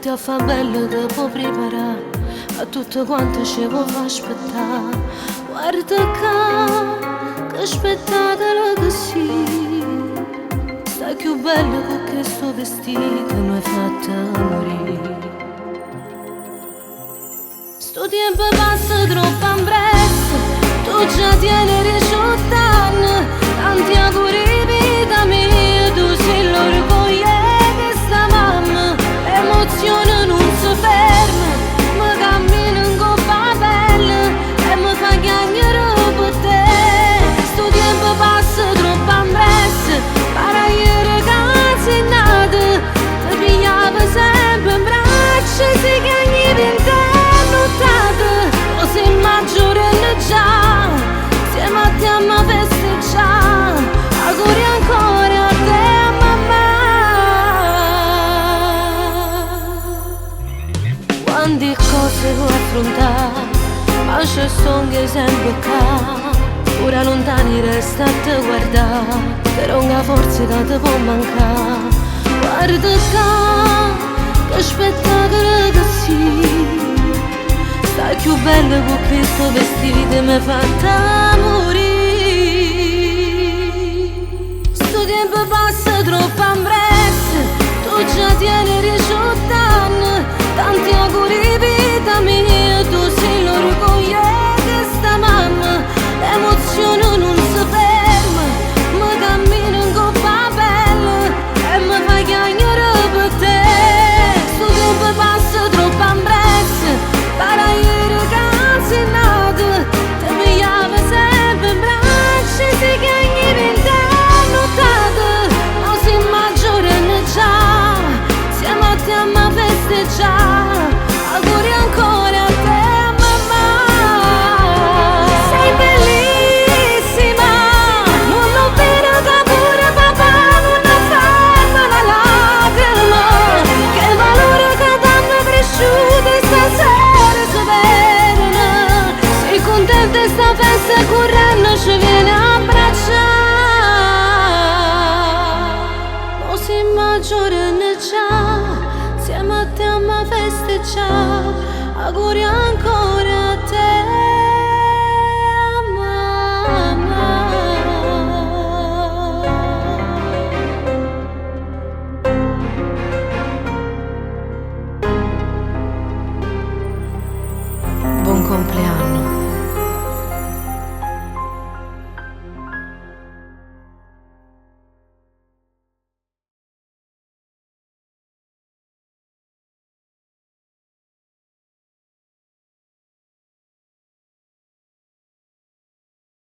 te a fa bello, te può preparare a tutto quanto ci può far aspettare. Guarda che aspettatelo così, stai più bello con questo vestito mi hai fatta morire. Sto tempo passa troppo in presto, tu già tieni 18 anni, tanti auguri vita mia, tu sei l'orgoglio che sta mamma, l'emozione non si ferma, mi cammina in coppa pelle e mi fa chiacchiere per te. Sto tempo passa troppo in presto, paraiere che sei nata, ti pigliava sempre in braccio, si chiagni in te. O sei maggiorenne già, siamo a te a me festeggiare, auguri ancora a te a mamma. Quante cose vuoi affrontare, ma c'è stonche sempre qua, pure lontani resta a te guardare, però una forza che ti può mancare. Guarda che spettacolo che sì, stai più bello con questo vestito mi ha fatta morire. Sto tempo passa troppo in presto, tu già tieni 18 anni, tanti auguri.